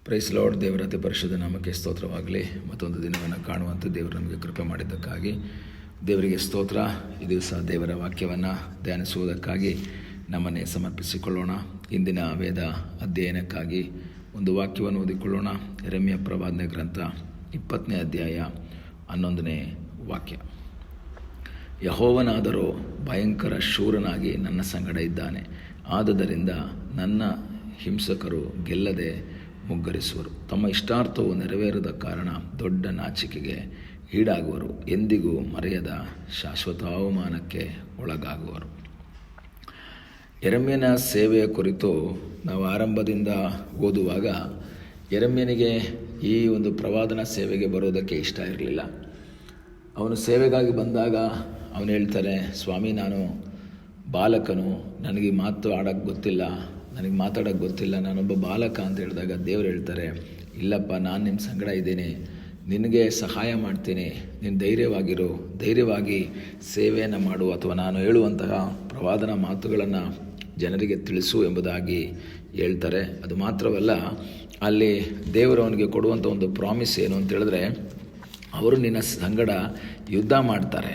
Price lord. ದೇವರ ಅತಿ ಪರಿಶುದ್ಧ ನಾಮಕ್ಕೆ ಸ್ತೋತ್ರವಾಗಲಿ. ಮತ್ತೊಂದು ದಿನವನ್ನು ಕಾಣುವಂತೆ ದೇವರು ನಮಗೆ ಕೃಪೆ ಮಾಡಿದ್ದಕ್ಕಾಗಿ ದೇವರಿಗೆ ಸ್ತೋತ್ರ. ಈ ದಿವಸ ದೇವರ ವಾಕ್ಯವನ್ನು ಧ್ಯಾನಿಸುವುದಕ್ಕಾಗಿ ನಮ್ಮನ್ನೇ ಸಮರ್ಪಿಸಿಕೊಳ್ಳೋಣ. ಇಂದಿನ ವೇದ ಅಧ್ಯಯನಕ್ಕಾಗಿ ಒಂದು ವಾಕ್ಯವನ್ನು ಓದಿಕೊಳ್ಳೋಣ. ಯೆರೆಮೀಯ ಪ್ರವಾದನೆ ಗ್ರಂಥ 20ನೇ ಅಧ್ಯಾಯ 11ನೇ ವಾಕ್ಯ. ಯೆಹೋವನಾದರೋ ಭಯಂಕರ ಶೂರನಾಗಿ ನನ್ನ ಸಂಗಡ ಇದ್ದಾನೆ, ಆದುದರಿಂದ ನನ್ನ ಹಿಂಸಕರು ಗೆಲ್ಲದೆ ಮುಗ್ಗರಿಸುವರು. ತಮ್ಮ ಇಷ್ಟಾರ್ಥವು ನೆರವೇರದ ಕಾರಣ ದೊಡ್ಡ ನಾಚಿಕೆಗೆ ಈಡಾಗುವರು, ಎಂದಿಗೂ ಮರೆಯದ ಶಾಶ್ವತ ಅವಮಾನಕ್ಕೆ ಒಳಗಾಗುವರು. ಯೆರೆಮೀಯನ ಸೇವೆಯ ಕುರಿತು ನಾವು ಆರಂಭದಿಂದ ಓದುವಾಗ ಯೆರೆಮೀಯನಿಗೆ ಈ ಒಂದು ಪ್ರವಾದನಾ ಸೇವೆಗೆ ಬರೋದಕ್ಕೆ ಇಷ್ಟ ಇರಲಿಲ್ಲ. ಅವನು ಸೇವೆಗಾಗಿ ಬಂದಾಗ ಅವನು ಹೇಳ್ತಾನೆ, ಸ್ವಾಮಿ ನಾನು ಬಾಲಕನು, ನನಗೆ ಮಾತು ಆಡೋಕ್ಕೆ ಗೊತ್ತಿಲ್ಲ, ನನಗೆ ಮಾತಾಡೋಕ್ಕೆ ಗೊತ್ತಿಲ್ಲ, ನಾನೊಬ್ಬ ಬಾಲಕ ಅಂತ ಹೇಳಿದಾಗ ದೇವರು ಹೇಳ್ತಾರೆ, ಇಲ್ಲಪ್ಪ ನಾನು ನಿಮ್ಮ ಸಂಗಡ ಇದ್ದೀನಿ, ನಿನಗೆ ಸಹಾಯ ಮಾಡ್ತೀನಿ, ನೀನು ಧೈರ್ಯವಾಗಿರು, ಧೈರ್ಯವಾಗಿ ಸೇವೆಯನ್ನು ಮಾಡು, ಅಥವಾ ನಾನು ಹೇಳುವಂತಹ ಪ್ರವಾದನಾ ಮಾತುಗಳನ್ನು ಜನರಿಗೆ ತಿಳಿಸು ಎಂಬುದಾಗಿ ಹೇಳ್ತಾರೆ. ಅದು ಮಾತ್ರವಲ್ಲ, ಅಲ್ಲಿ ದೇವರು ಅವನಿಗೆ ಕೊಡುವಂಥ ಒಂದು ಪ್ರಾಮಿಸ್ ಏನು ಅಂತ ಹೇಳಿದ್ರೆ, ಅವರು ನಿನ್ನ ಸಂಗಡ ಯುದ್ಧ ಮಾಡ್ತಾರೆ.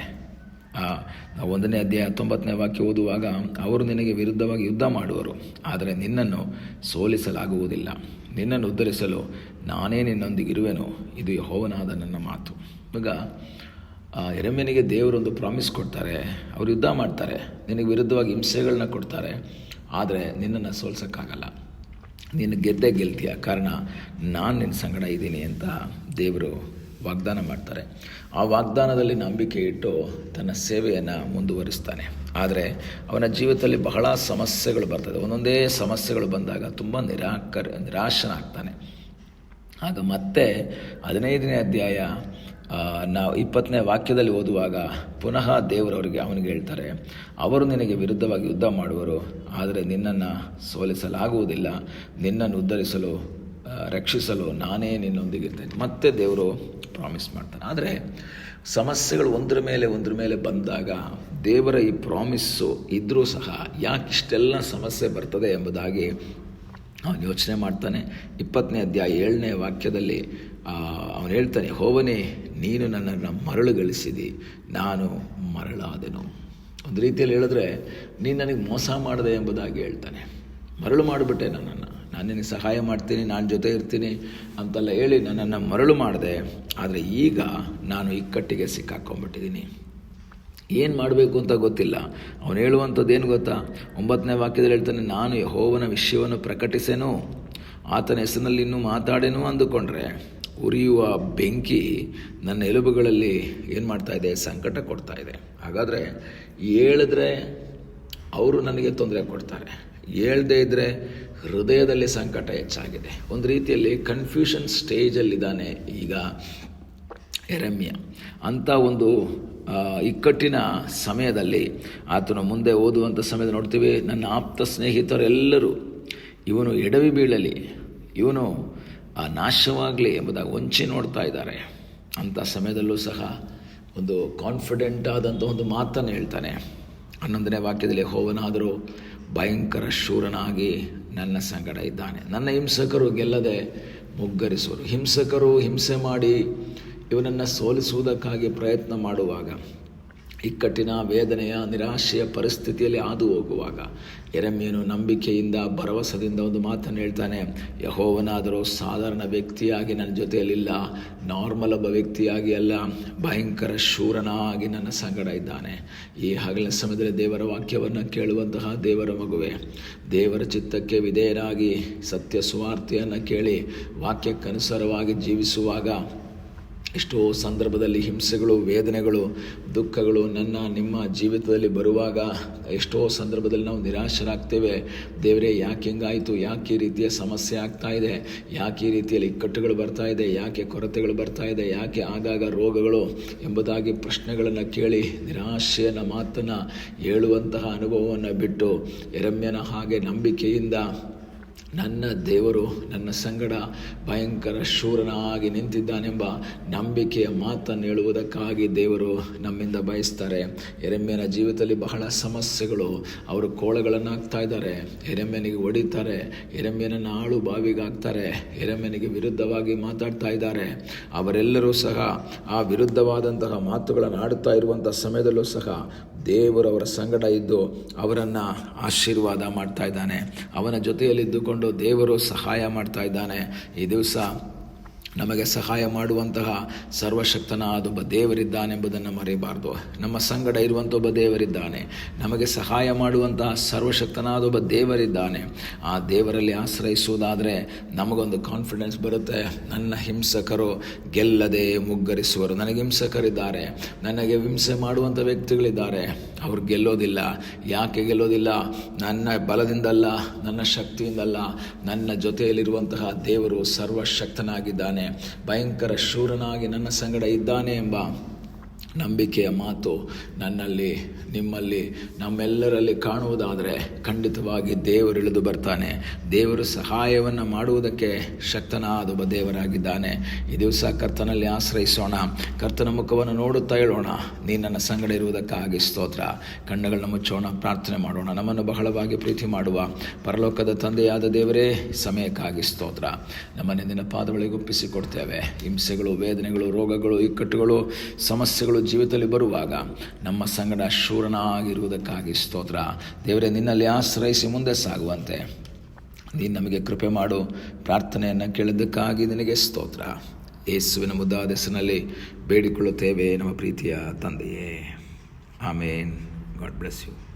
1ನೇ ಅಧ್ಯಾಯ 19ನೇ ವಾಕ್ಯ ಓದುವಾಗ, ಅವರು ನಿನಗೆ ವಿರುದ್ಧವಾಗಿ ಯುದ್ಧ ಮಾಡುವರು, ಆದರೆ ನಿನ್ನನ್ನು ಸೋಲಿಸಲಾಗುವುದಿಲ್ಲ, ನಿನ್ನನ್ನು ಉದ್ಧರಿಸಲು ನಾನೇ ನಿನ್ನೊಂದಿಗಿರುವೆನು, ಇದು ಯೆಹೋವನಾದ ನನ್ನ ಮಾತು. ಈಗ ಯೆರೆಮೀಯನಿಗೆ ದೇವರೊಂದು ಪ್ರಾಮಿಸ್ ಕೊಡ್ತಾರೆ. ಅವರು ಯುದ್ಧ ಮಾಡ್ತಾರೆ, ನಿನಗೆ ವಿರುದ್ಧವಾಗಿ ಹಿಂಸೆಗಳನ್ನ ಕೊಡ್ತಾರೆ, ಆದರೆ ನಿನ್ನನ್ನು ಸೋಲ್ಸೋಕ್ಕಾಗಲ್ಲ, ನೀನು ಗೆದ್ದೇ ಗೆಲ್ತೀಯ, ಕಾರಣ ನಾನು ನಿನ್ನ ಸಂಗಡ ಇದ್ದೀನಿ ಅಂತ ದೇವರು ವಾಗ್ದಾನ ಮಾಡ್ತಾರೆ. ಆ ವಾಗ್ದಾನದಲ್ಲಿ ನಂಬಿಕೆ ಇಟ್ಟು ತನ್ನ ಸೇವೆಯನ್ನು ಮುಂದುವರಿಸ್ತಾನೆ. ಆದರೆ ಅವನ ಜೀವಿತದಲ್ಲಿ ಬಹಳ ಸಮಸ್ಯೆಗಳು ಬರ್ತದೆ. ಒಂದೊಂದೇ ಸಮಸ್ಯೆಗಳು ಬಂದಾಗ ತುಂಬ ನಿರಾಶನಾಗ್ತಾನೆ. ಆಗ ಮತ್ತೆ 15ನೇ ಅಧ್ಯಾಯ ನಾವು 20ನೇ ವಾಕ್ಯದಲ್ಲಿ ಓದುವಾಗ ಪುನಃ ದೇವರವರಿಗೆ ಅವನಿಗೆ ಹೇಳ್ತಾರೆ, ಅವರು ನಿನಗೆ ವಿರುದ್ಧವಾಗಿ ಯುದ್ಧ ಮಾಡುವರು, ಆದರೆ ನಿನ್ನನ್ನು ಸೋಲಿಸಲಾಗುವುದಿಲ್ಲ, ನಿನ್ನನ್ನು ಉದ್ಧರಿಸಲು ರಕ್ಷಿಸಲು ನಾನೇ ನಿನ್ನೊಂದಿಗಿರ್ತೇನೆ. ಮತ್ತೆ ದೇವರು ಪ್ರಾಮಿಸ್ ಮಾಡ್ತಾನೆ. ಆದರೆ ಸಮಸ್ಯೆಗಳು ಒಂದ್ರ ಮೇಲೆ ಬಂದಾಗ ದೇವರ ಈ ಪ್ರಾಮಿಸ್ಸು ಇದ್ದರೂ ಸಹ ಯಾಕೆ ಇಷ್ಟೆಲ್ಲ ಸಮಸ್ಯೆ ಬರ್ತದೆ ಎಂಬುದಾಗಿ ಅವನು ಯೋಚನೆ ಮಾಡ್ತಾನೆ. 20ನೇ ಅಧ್ಯಾಯ 7ನೇ ವಾಕ್ಯದಲ್ಲಿ ಅವನು ಹೇಳ್ತಾನೆ, ಯೆಹೋವನೇ ನೀನು ನನ್ನನ್ನು ಮರಳುಗೊಳಿಸಿದಿ, ನಾನು ಮರಳಾದೆನು. ಒಂದು ರೀತಿಯಲ್ಲಿ ಹೇಳಿದ್ರೆ, ನೀನು ನನಗೆ ಮೋಸ ಮಾಡಿದೆ ಎಂಬುದಾಗಿ ಹೇಳ್ತಾನೆ. ಮರಳು ಮಾಡಿಬಿಟ್ಟೆ ನನ್ನನ್ನು, ನಾನು ನಿನಗೆ ಸಹಾಯ ಮಾಡ್ತೀನಿ, ನಾನು ಜೊತೆ ಇರ್ತೀನಿ ಅಂತೆಲ್ಲ ಹೇಳಿ ನನ್ನನ್ನು ಮರಳು ಮಾಡಿದೆ. ಆದರೆ ಈಗ ನಾನು ಇಕ್ಕಟ್ಟಿಗೆ ಸಿಕ್ಕಾಕೊಂಡ್ಬಿಟ್ಟಿದ್ದೀನಿ, ಏನು ಮಾಡಬೇಕು ಅಂತ ಗೊತ್ತಿಲ್ಲ. ಅವನು ಹೇಳುವಂಥದ್ದು ಏನು ಗೊತ್ತಾ? 9ನೇ ವಾಕ್ಯದಲ್ಲಿ ಹೇಳ್ತಾನೆ, ನಾನು ಯೆಹೋವನ ವಿಷಯವನ್ನು ಪ್ರಕಟಿಸೆನು, ಆತನ ಹೆಸರಿನಲ್ಲಿ ಇನ್ನೂ ಮಾತಾಡೇನು ಅಂದುಕೊಂಡ್ರೆ ಉರಿಯುವ ಬೆಂಕಿ ನನ್ನ ಎಲುಬುಗಳಲ್ಲಿ ಏನು ಮಾಡ್ತಾಯಿದೆ? ಸಂಕಟ ಕೊಡ್ತಾ ಇದೆ. ಹಾಗಾದರೆ ಹೇಳಿದ್ರೆ ಅವರು ನನಗೆ ತೊಂದರೆ ಕೊಡ್ತಾರೆ, ಹೇಳ್ದೇ ಇದ್ದರೆ ಹೃದಯದಲ್ಲಿ ಸಂಕಟ ಹೆಚ್ಚಾಗಿದೆ. ಒಂದು ರೀತಿಯಲ್ಲಿ ಕನ್ಫ್ಯೂಷನ್ ಸ್ಟೇಜಲ್ಲಿದ್ದಾನೆ ಈಗ ಯೆರೆಮೀಯ. ಅಂಥ ಒಂದು ಇಕ್ಕಟ್ಟಿನ ಸಮಯದಲ್ಲಿ ಆತನು ಮುಂದೆ ಓದುವಂಥ ಸಮಯದಲ್ಲಿ ನೋಡ್ತೀವಿ, ನನ್ನ ಆಪ್ತ ಸ್ನೇಹಿತರೆಲ್ಲರೂ ಇವನು ಎಡವಿ ಬೀಳಲಿ, ಇವನು ನಾಶವಾಗಲಿ ಎಂಬುದಾಗಿ ಹೊಂಚಿ ನೋಡ್ತಾ ಇದ್ದಾರೆ. ಅಂಥ ಸಮಯದಲ್ಲೂ ಸಹ ಒಂದು ಕಾನ್ಫಿಡೆಂಟ್ ಆದಂಥ ಒಂದು ಮಾತನ್ನು ಹೇಳ್ತಾನೆ. 11ನೇ ವಾಕ್ಯದಲ್ಲಿ, ಯೆಹೋವನಾದರೂ ಭಯಂಕರ ಶೂರನಾಗಿ ನನ್ನ ಸಂಗಡ ಇದ್ದಾನೆ, ನನ್ನ ಹಿಂಸಕರು ಗೆಲ್ಲದೆ ಮುಗ್ಗರಿಸುವರು. ಹಿಂಸಕರು ಹಿಂಸೆ ಮಾಡಿ ಇವನನ್ನು ಸೋಲಿಸುವುದಕ್ಕಾಗಿ ಪ್ರಯತ್ನ ಮಾಡುವಾಗ, ಇಕ್ಕಟ್ಟಿನ ವೇದನೆಯ ನಿರಾಶೆಯ ಪರಿಸ್ಥಿತಿಯಲ್ಲಿ ಹಾದು ಹೋಗುವಾಗ ಯೆರೆಮೀಯನು ನಂಬಿಕೆಯಿಂದ ಭರವಸೆಯಿಂದ ಒಂದು ಮಾತನ್ನು ಹೇಳ್ತಾನೆ, ಯೆಹೋವನಾದರೂ ಸಾಧಾರಣ ವ್ಯಕ್ತಿಯಾಗಿ ನನ್ನ ಜೊತೆಯಲ್ಲಿಲ್ಲ, ನಾರ್ಮಲ್ ಒಬ್ಬ ವ್ಯಕ್ತಿಯಾಗಿ ಅಲ್ಲ, ಭಯಂಕರ ಶೂರನಾಗಿ ನನ್ನ ಸಂಗಡ ಇದ್ದಾನೆ. ಈ ಹಗಲಿನ ಸಮಯದಲ್ಲಿ ದೇವರ ವಾಕ್ಯವನ್ನು ಕೇಳುವಂತಹ ದೇವರ ಮಗುವೆ, ದೇವರ ಚಿತ್ತಕ್ಕೆ ವಿಧೇಯರಾಗಿ ಸತ್ಯ ಸುವಾರ್ತೆಯನ್ನು ಕೇಳಿ ವಾಕ್ಯಕ್ಕನುಸಾರವಾಗಿ ಜೀವಿಸುವಾಗ ಎಷ್ಟೋ ಸಂದರ್ಭದಲ್ಲಿ ಹಿಂಸೆಗಳು, ವೇದನೆಗಳು, ದುಃಖಗಳು ನಿಮ್ಮ ಜೀವಿತದಲ್ಲಿ ಬರುವಾಗ ಎಷ್ಟೋ ಸಂದರ್ಭದಲ್ಲಿ ನಾವು ನಿರಾಶರಾಗ್ತೇವೆ. ದೇವರೇ ಯಾಕೆ ಹಿಂಗಾಯಿತು, ಯಾಕೆ ಈ ರೀತಿಯ ಸಮಸ್ಯೆ ಆಗ್ತಾ ಇದೆ, ಯಾಕೆ ಈ ರೀತಿಯಲ್ಲಿ ಇಕ್ಕಟ್ಟುಗಳು ಬರ್ತಾ ಇದೆ, ಯಾಕೆ ಕೊರತೆಗಳು ಬರ್ತಾ ಇದೆ, ಯಾಕೆ ಆಗಾಗ ರೋಗಗಳು ಎಂಬುದಾಗಿ ಪ್ರಶ್ನೆಗಳನ್ನು ಕೇಳಿ ನಿರಾಶೆಯನ್ನು ಮಾತನ್ನು ಹೇಳುವಂತಹ ಅನುಭವವನ್ನು ಬಿಟ್ಟು ಯೆರೆಮೀಯನ ಹಾಗೆ ನಂಬಿಕೆಯಿಂದ ನನ್ನ ದೇವರು ನನ್ನ ಸಂಗಡ ಭಯಂಕರ ಶೂರನಾಗಿ ನಿಂತಿದ್ದಾನೆಂಬ ನಂಬಿಕೆಯ ಮಾತನ್ನು ಹೇಳುವುದಕ್ಕಾಗಿ ದೇವರು ನಮ್ಮಿಂದ ಬಯಸ್ತಾರೆ. ಯೆರೆಮೀಯನ ಜೀವಿತದಲ್ಲಿ ಬಹಳ ಸಮಸ್ಯೆಗಳು. ಅವರು ಕೋಳಗಳನ್ನು ಹಾಕ್ತಾ ಇದ್ದಾರೆ, ಯೆರೆಮೀಯನಿಗೆ ಹೊಡಿತಾರೆ, ಯೆರೆಮೀಯನನ್ನು ಆಳು ಬಾವಿಗೆ ಹಾಕ್ತಾರೆ, ಯೆರೆಮೀಯನಿಗೆ ವಿರುದ್ಧವಾಗಿ ಮಾತಾಡ್ತಾ ಇದ್ದಾರೆ. ಅವರೆಲ್ಲರೂ ಸಹ ಆ ವಿರುದ್ಧವಾದಂತಹ ಮಾತುಗಳನ್ನು ಆಡುತ್ತಾ ಇರುವಂಥ ಸಮಯದಲ್ಲೂ ಸಹ ದೇವರು ಅವರ ಸಂಗಡ ಇದ್ದು ಅವರನ್ನು ಆಶೀರ್ವಾದ ಮಾಡ್ತಾ ಇದ್ದಾನೆ. ಅವನ ಜೊತೆಯಲ್ಲಿದ್ದುಕೊಂಡು ದೇವರು ಸಹಾಯ ಮಾಡ್ತಾ ಇದ್ದಾನೆ. ಈ ದಿವಸ ನಮಗೆ ಸಹಾಯ ಮಾಡುವಂತಹ ಸರ್ವಶಕ್ತನಾದ ಒಬ್ಬ ದೇವರಿದ್ದಾನೆಂಬುದನ್ನು ಮರೆಯಬಾರ್ದು. ನಮ್ಮ ಸಂಗಡ ಇರುವಂಥ ಒಬ್ಬ ದೇವರಿದ್ದಾನೆ, ನಮಗೆ ಸಹಾಯ ಮಾಡುವಂತಹ ಸರ್ವಶಕ್ತನಾದ ಒಬ್ಬ ದೇವರಿದ್ದಾನೆ. ಆ ದೇವರಲ್ಲಿ ಆಶ್ರಯಿಸುವುದಾದರೆ ನಮಗೊಂದು ಕಾನ್ಫಿಡೆನ್ಸ್ ಬರುತ್ತೆ. ನನ್ನ ಹಿಂಸಕರು ಗೆಲ್ಲದೆ ಮುಗ್ಗರಿಸುವರು. ನನಗೆ ಹಿಂಸಕರಿದ್ದಾರೆ, ನನಗೆ ಹಿಂಸೆ ಮಾಡುವಂಥ ವ್ಯಕ್ತಿಗಳಿದ್ದಾರೆ, ಅವ್ರು ಗೆಲ್ಲೋದಿಲ್ಲ. ಯಾಕೆ ಗೆಲ್ಲೋದಿಲ್ಲ? ನನ್ನ ಬಲದಿಂದಲ್ಲ, ನನ್ನ ಶಕ್ತಿಯಿಂದಲ್ಲ, ನನ್ನ ಜೊತೆಯಲ್ಲಿರುವಂತಹ ದೇವರು ಸರ್ವಶಕ್ತನಾಗಿದ್ದಾನೆ, ಭಯಂಕರ ಶೂರನಾಗಿ ನನ್ನ ಸಂಗಡ ಇದ್ದಾನೆ ಎಂಬ ನಂಬಿಕೆಯ ಮಾತು ನನ್ನಲ್ಲಿ, ನಿಮ್ಮಲ್ಲಿ, ನಮ್ಮೆಲ್ಲರಲ್ಲಿ ಕಾಣುವುದಾದರೆ ಖಂಡಿತವಾಗಿ ದೇವರು ಇಳಿದು ಬರ್ತಾನೆ. ದೇವರು ಸಹಾಯವನ್ನು ಮಾಡುವುದಕ್ಕೆ ಶಕ್ತನಾದ ಒಬ್ಬ ದೇವರಾಗಿದ್ದಾನೆ. ಈ ದಿವಸ ಕರ್ತನಲ್ಲಿ ಆಶ್ರಯಿಸೋಣ, ಕರ್ತನ ಮುಖವನ್ನು ನೋಡುತ್ತಾ ಹೇಳೋಣ, ನೀನು ನನ್ನ ಸಂಗಡ ಇರುವುದಕ್ಕಾಗಿ ಸ್ತೋತ್ರ. ಕಣ್ಣುಗಳನ್ನ ಮುಚ್ಚೋಣ, ಪ್ರಾರ್ಥನೆ ಮಾಡೋಣ. ನಮ್ಮನ್ನು ಬಹಳವಾಗಿ ಪ್ರೀತಿ ಮಾಡುವ ಪರಲೋಕದ ತಂದೆಯಾದ ದೇವರೇ, ಸಮಯಕ್ಕಾಗಿ ಸ್ತೋತ್ರ. ನಮ್ಮನ್ನು ನಿನ್ನ ಪಾದಗಳಿಗೆ ಒಪ್ಪಿಸಿಕೊಡ್ತೇವೆ. ಹಿಂಸೆಗಳು, ವೇದನೆಗಳು, ರೋಗಗಳು, ಇಕ್ಕಟ್ಟುಗಳು, ಸಮಸ್ಯೆಗಳು ಜೀವಿತದಲ್ಲಿ ಬರುವಾಗ ನಮ್ಮ ಸಂಗಡ ಶೂರನಾಗಿರುವುದಕ್ಕಾಗಿ ಸ್ತೋತ್ರ. ದೇವರೇ, ನಿನ್ನಲ್ಲಿ ಆಶ್ರಯಿಸಿ ಮುಂದೆ ಸಾಗುವಂತೆ ನೀನು ನಮಗೆ ಕೃಪೆ ಮಾಡು. ಪ್ರಾರ್ಥನೆಯನ್ನು ಕೇಳಿದ್ದಕ್ಕಾಗಿ ನಿನಗೆ ಸ್ತೋತ್ರ. ಯೇಸುವಿನ ಮುದ್ದಾದ ಹೆಸರಿನಲ್ಲಿ ಬೇಡಿಕೊಳ್ಳುತ್ತೇವೆ ನಮ್ಮ ಪ್ರೀತಿಯ ತಂದೆಯೇ, ಆಮೇನ್. God bless you.